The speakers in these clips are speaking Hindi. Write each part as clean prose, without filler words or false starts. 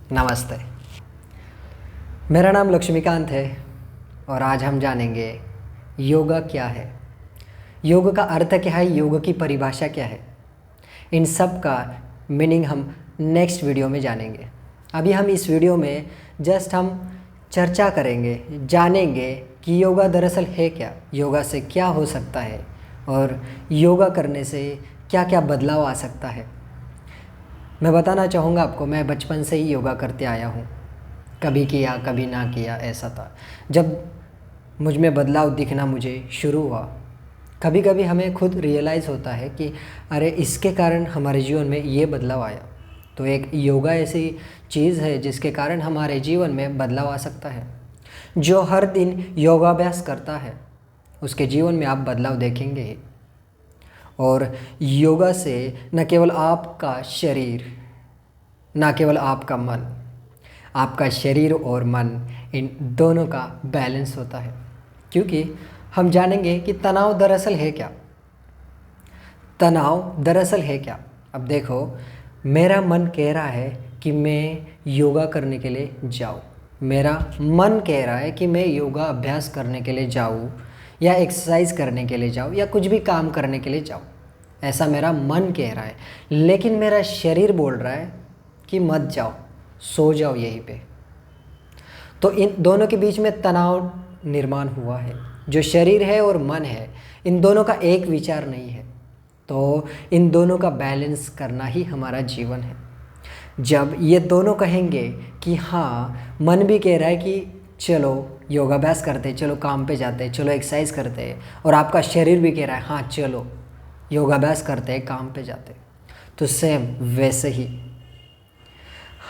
नमस्ते। मेरा नाम लक्ष्मीकांत है और आज हम जानेंगे योगा क्या है, योग का अर्थ क्या है, योग की परिभाषा क्या है। इन सब का मीनिंग हम नेक्स्ट वीडियो में जानेंगे। अभी हम इस वीडियो में जस्ट हम चर्चा करेंगे, जानेंगे कि योगा दरअसल है क्या, योगा से क्या हो सकता है और योगा करने से क्या क्या बदलाव आ सकता है। मैं बताना चाहूँगा आपको, मैं बचपन से ही योगा करते आया हूँ। कभी किया कभी ना किया ऐसा था। जब मुझ में बदलाव दिखना मुझे शुरू हुआ, कभी कभी हमें खुद रियलाइज़ होता है कि अरे इसके कारण हमारे जीवन में ये बदलाव आया। तो एक योगा ऐसी चीज़ है जिसके कारण हमारे जीवन में बदलाव आ सकता है। जो हर दिन योगाभ्यास करता है उसके जीवन में आप बदलाव देखेंगे ही। और योगा से न केवल आपका शरीर, न केवल आपका मन, आपका शरीर और मन इन दोनों का बैलेंस होता है। क्योंकि हम जानेंगे कि तनाव दरअसल है क्या। तनाव दरअसल है क्या। अब देखो, मेरा मन कह रहा है कि मैं योगा करने के लिए जाऊँ, मेरा मन कह रहा है कि मैं योगा अभ्यास करने के लिए जाऊँ या एक्सरसाइज करने के लिए जाऊँ या कुछ भी काम करने के लिए जाऊँ, ऐसा मेरा मन कह रहा है। लेकिन मेरा शरीर बोल रहा है कि मत जाओ, सो जाओ यहीं पे। तो इन दोनों के बीच में तनाव निर्माण हुआ है। जो शरीर है और मन है, इन दोनों का एक विचार नहीं है। तो इन दोनों का बैलेंस करना ही हमारा जीवन है। जब ये दोनों कहेंगे कि हाँ, मन भी कह रहा है कि चलो योगाभ्यास करते, चलो काम पे जाते, चलो एक्सरसाइज करते, और आपका शरीर भी कह रहा है हाँ चलो योगाभ्यास करते हैं, काम पे जाते, तो सेम वैसे ही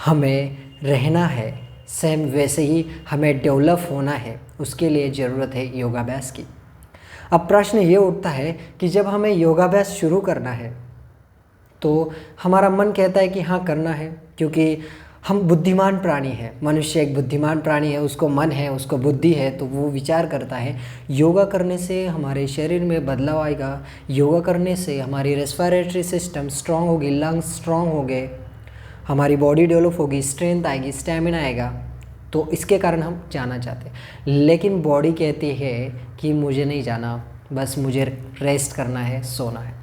हमें रहना है, सेम वैसे ही हमें डेवलप होना है। उसके लिए ज़रूरत है योगाभ्यास की। अब प्रश्न ये उठता है कि जब हमें योगाभ्यास शुरू करना है तो हमारा मन कहता है कि हाँ करना है, क्योंकि हम बुद्धिमान प्राणी हैं। मनुष्य एक बुद्धिमान प्राणी है, उसको मन है, उसको बुद्धि है, तो वो विचार करता है योगा करने से हमारे शरीर में बदलाव आएगा, योगा करने से हमारी रेस्पिरेटरी सिस्टम स्ट्रांग होगी, लंग्स स्ट्रांग हो गए, हमारी बॉडी डेवलप होगी, स्ट्रेंथ आएगी, स्टेमिना आएगा। तो इसके कारण हम जाना चाहते हैं। लेकिन बॉडी कहती है कि मुझे नहीं जाना, बस मुझे रेस्ट करना है, सोना है।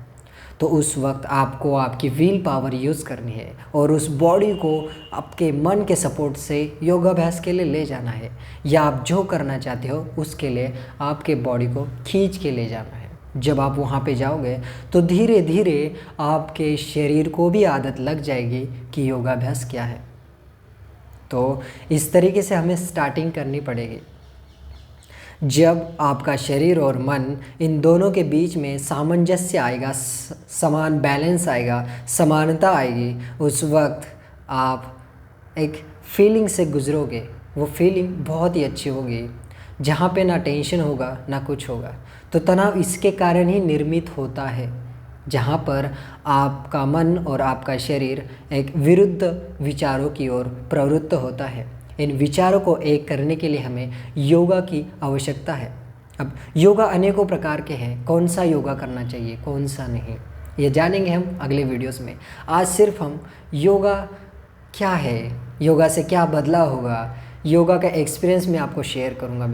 तो उस वक्त आपको आपकी व्हील पावर यूज़ करनी है और उस बॉडी को आपके मन के सपोर्ट से योगाभ्यास के लिए ले जाना है, या आप जो करना चाहते हो उसके लिए आपके बॉडी को खींच के ले जाना है। जब आप वहाँ पे जाओगे तो धीरे धीरे आपके शरीर को भी आदत लग जाएगी कि योगाभ्यास क्या है। तो इस तरीके से हमें स्टार्टिंग करनी पड़ेगी। जब आपका शरीर और मन इन दोनों के बीच में सामंजस्य आएगा, समान बैलेंस आएगा, समानता आएगी, उस वक्त आप एक फीलिंग से गुजरोगे। वो फीलिंग बहुत ही अच्छी होगी, जहाँ पे ना टेंशन होगा ना कुछ होगा। तो तनाव इसके कारण ही निर्मित होता है, जहाँ पर आपका मन और आपका शरीर एक विरुद्ध विचारों की ओर प्रवृत्त होता है। इन विचारों को एक करने के लिए हमें योगा की आवश्यकता है। अब योगा अनेकों प्रकार के हैं, कौन सा योगा करना चाहिए, कौन सा नहीं, ये जानेंगे हम अगले वीडियोस में। आज सिर्फ हम योगा क्या है, योगा से क्या बदलाव होगा, योगा का एक्सपीरियंस मैं आपको शेयर करूँगा।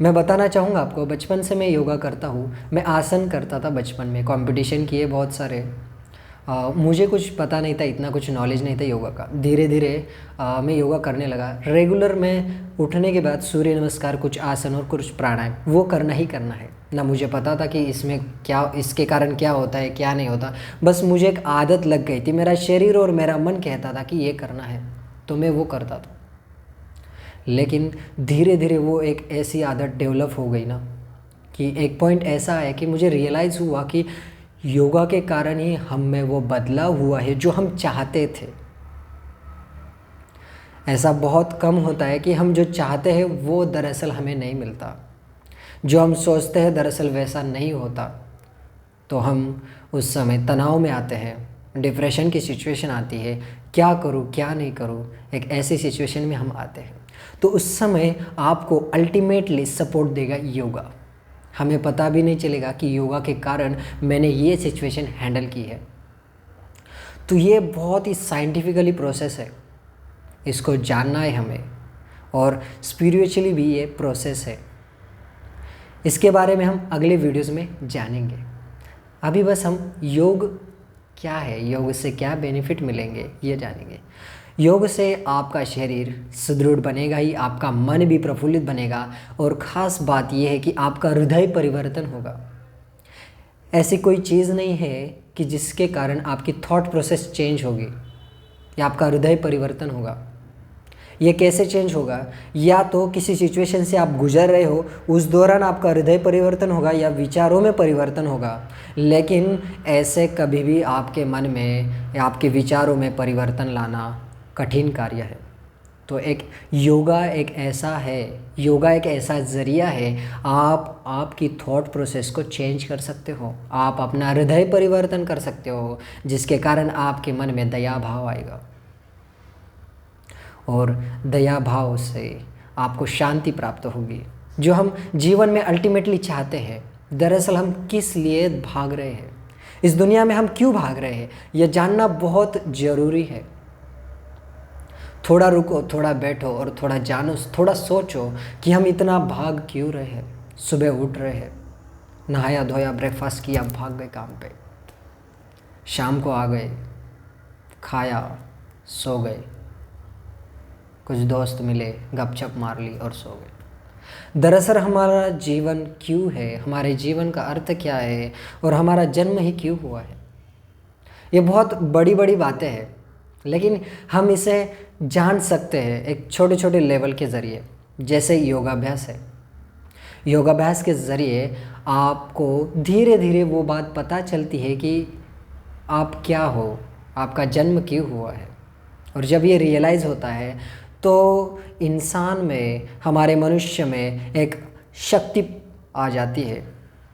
मैं बताना चाहूँगा आपको, बचपन से मैं योगा करता हूँ। मैं आसन करता था बचपन में, कंपटीशन किए बहुत सारे। मुझे कुछ पता नहीं था, इतना कुछ नॉलेज नहीं था योगा का। धीरे धीरे मैं योगा करने लगा। रेगुलर में उठने के बाद सूर्य नमस्कार, कुछ आसन और कुछ प्राणायाम, वो करना ही करना है। ना मुझे पता था कि इसमें क्या, इसके कारण क्या होता है क्या नहीं होता, बस मुझे एक आदत लग गई थी। मेरा शरीर और मेरा मन कहता था कि ये करना है, तो मैं वो करता था। लेकिन धीरे धीरे वो एक ऐसी आदत डेवलप हो गई ना, कि एक पॉइंट ऐसा है कि मुझे रियलाइज़ हुआ कि योगा के कारण ही हम में वो बदलाव हुआ है जो हम चाहते थे। ऐसा बहुत कम होता है कि हम जो चाहते हैं वो दरअसल हमें नहीं मिलता, जो हम सोचते हैं दरअसल वैसा नहीं होता। तो हम उस समय तनाव में आते हैं, डिप्रेशन की सिचुएशन आती है, क्या करूँ क्या नहीं करूँ, एक ऐसी सिचुएशन में हम आते हैं। तो उस समय आपको अल्टीमेटली सपोर्ट देगा योगा। हमें पता भी नहीं चलेगा कि योगा के कारण मैंने ये सिचुएशन हैंडल की है। तो ये बहुत ही साइंटिफिकली प्रोसेस है। इसको जानना है हमें, और स्पिरिचुअली भी ये प्रोसेस है। इसके बारे में हम अगले वीडियोस में जानेंगे। अभी बस हम योग क्या है, योग से क्या बेनिफिट मिलेंगे ये जानेंगे। योग से आपका शरीर सुदृढ़ बनेगा ही, आपका मन भी प्रफुल्लित बनेगा, और ख़ास बात यह है कि आपका हृदय परिवर्तन होगा। ऐसी कोई चीज़ नहीं है कि जिसके कारण आपकी थॉट प्रोसेस चेंज होगी या आपका हृदय परिवर्तन होगा। ये कैसे चेंज होगा? या तो किसी सिचुएशन से आप गुजर रहे हो, उस दौरान आपका हृदय परिवर्तन होगा या विचारों में परिवर्तन होगा, लेकिन ऐसे कभी भी आपके मन में या आपके विचारों में परिवर्तन लाना कठिन कार्य है। तो योगा एक ऐसा ज़रिया है, आप आपकी थॉट प्रोसेस को चेंज कर सकते हो, आप अपना हृदय परिवर्तन कर सकते हो, जिसके कारण आपके मन में दया भाव आएगा, और दया भाव से आपको शांति प्राप्त होगी, जो हम जीवन में अल्टीमेटली चाहते हैं। दरअसल हम किस लिए भाग रहे हैं, इस दुनिया में हम क्यों भाग रहे हैं, यह जानना बहुत ज़रूरी है। थोड़ा रुको, थोड़ा बैठो और थोड़ा जानो, थोड़ा सोचो कि हम इतना भाग क्यों रहे हैं। सुबह उठ रहे हैं, नहाया धोया, ब्रेकफास्ट किया, भाग गए काम पे, शाम को आ गए, खाया, सो गए, कुछ दोस्त मिले, गपशप मार ली और सो गए। दरअसल हमारा जीवन क्यों है, हमारे जीवन का अर्थ क्या है, और हमारा जन्म ही क्यों हुआ है, ये बहुत बड़ी बड़ी बातें हैं, लेकिन हम इसे जान सकते हैं एक छोटे छोटे लेवल के ज़रिए। जैसे योगाभ्यास है, योगाभ्यास के ज़रिए आपको धीरे धीरे वो बात पता चलती है कि आप क्या हो, आपका जन्म क्यों हुआ है। और जब ये रियलाइज़ होता है तो इंसान में, हमारे मनुष्य में एक शक्ति आ जाती है,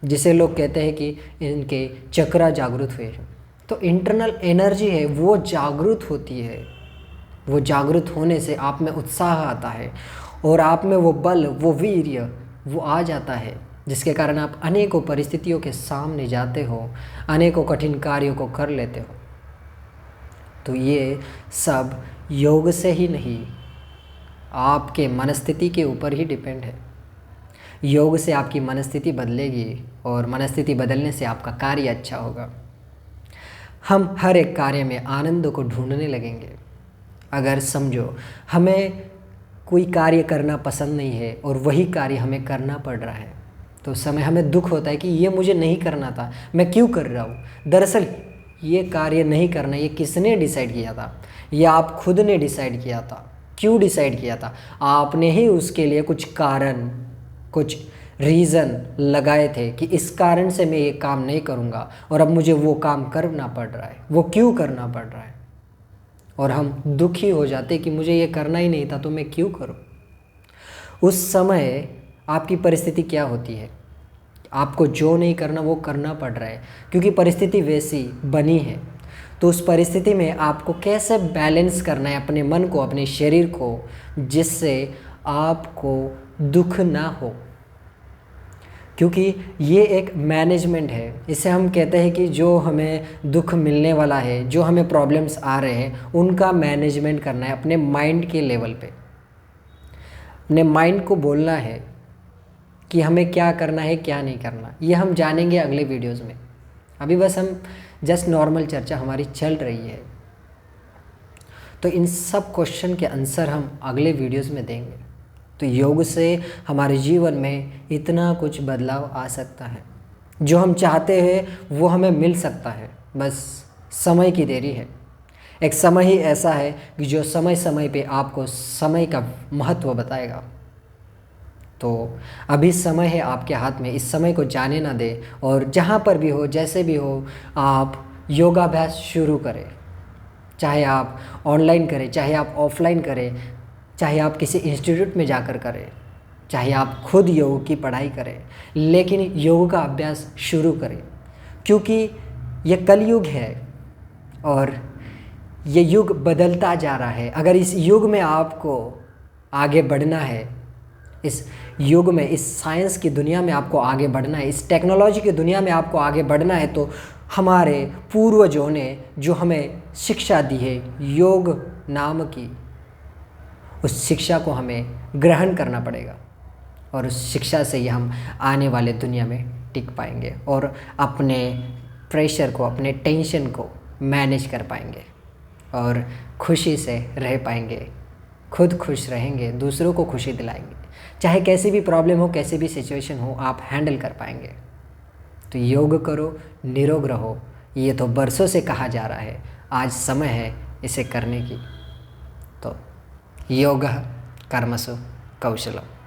जिसे लोग कहते हैं कि इनके चक्रा जागृत हुए हैं। तो इंटरनल एनर्जी है वो जागृत होती है, वो जागृत होने से आप में उत्साह आता है, और आप में वो बल, वो वीर्य वो आ जाता है, जिसके कारण आप अनेकों परिस्थितियों के सामने जाते हो, अनेकों कठिन कार्यों को कर लेते हो। तो ये सब योग से ही नहीं, आपके मनस्थिति के ऊपर ही डिपेंड है। योग से आपकी मनस्थिति बदलेगी, और मनस्थिति बदलने से आपका कार्य अच्छा होगा। हम हर एक कार्य में आनंद को ढूंढने लगेंगे। अगर समझो हमें कोई कार्य करना पसंद नहीं है और वही कार्य हमें करना पड़ रहा है, तो उस समय हमें दुख होता है कि ये मुझे नहीं करना था, मैं क्यों कर रहा हूँ। दरअसल ये कार्य नहीं करना, ये किसने डिसाइड किया था? ये आप खुद ने डिसाइड किया था। क्यों डिसाइड किया था? आपने ही उसके लिए कुछ कारण, कुछ रीज़न लगाए थे कि इस कारण से मैं ये काम नहीं करूँगा, और अब मुझे वो काम करना पड़ रहा है। वो क्यों करना पड़ रहा है? और हम दुखी हो जाते कि मुझे ये करना ही नहीं था, तो मैं क्यों करूँ। उस समय आपकी परिस्थिति क्या होती है? आपको जो नहीं करना वो करना पड़ रहा है, क्योंकि परिस्थिति वैसी बनी है। तो उस परिस्थिति में आपको कैसे बैलेंस करना है अपने मन को, अपने शरीर को, जिससे आपको दुख ना हो। क्योंकि ये एक मैनेजमेंट है, इसे हम कहते हैं कि जो हमें दुख मिलने वाला है, जो हमें प्रॉब्लम्स आ रहे हैं, उनका मैनेजमेंट करना है अपने माइंड के लेवल पे। अपने माइंड को बोलना है कि हमें क्या करना है, क्या नहीं करना। ये हम जानेंगे अगले वीडियोज़ में। अभी बस हम जस्ट नॉर्मल चर्चा हमारी चल रही है, तो इन सब क्वेश्चन के आंसर हम अगले वीडियोज़ में देंगे। तो योग से हमारे जीवन में इतना कुछ बदलाव आ सकता है, जो हम चाहते हैं वो हमें मिल सकता है, बस समय की देरी है। एक समय ही ऐसा है कि जो समय समय पे आपको समय का महत्व बताएगा। तो अभी समय है आपके हाथ में, इस समय को जाने ना दें, और जहाँ पर भी हो, जैसे भी हो, आप योगाभ्यास शुरू करें। चाहे आप ऑनलाइन करें, चाहे आप ऑफलाइन करें, चाहे आप किसी इंस्टीट्यूट में जाकर करें, चाहे आप खुद योग की पढ़ाई करें, लेकिन योग का अभ्यास शुरू करें, क्योंकि यह कलयुग है और ये युग बदलता जा रहा है। अगर इस युग में आपको आगे बढ़ना है, इस युग में, इस साइंस की दुनिया में आपको आगे बढ़ना है, इस टेक्नोलॉजी की दुनिया में आपको आगे बढ़ना है, तो हमारे पूर्वजों ने जो हमें शिक्षा दी है योग नाम की, उस शिक्षा को हमें ग्रहण करना पड़ेगा और उस शिक्षा से ही हम आने वाले दुनिया में टिक पाएंगे और अपने प्रेशर को, अपने टेंशन को मैनेज कर पाएंगे और खुशी से रह पाएंगे। खुद खुश रहेंगे, दूसरों को खुशी दिलाएंगे। चाहे कैसी भी प्रॉब्लम हो, कैसी भी सिचुएशन हो, आप हैंडल कर पाएंगे। तो योग करो, निरोग रहो, ये तो बरसों से कहा जा रहा है, आज समय है इसे करने की। तो योग कर्मसु कौशलम।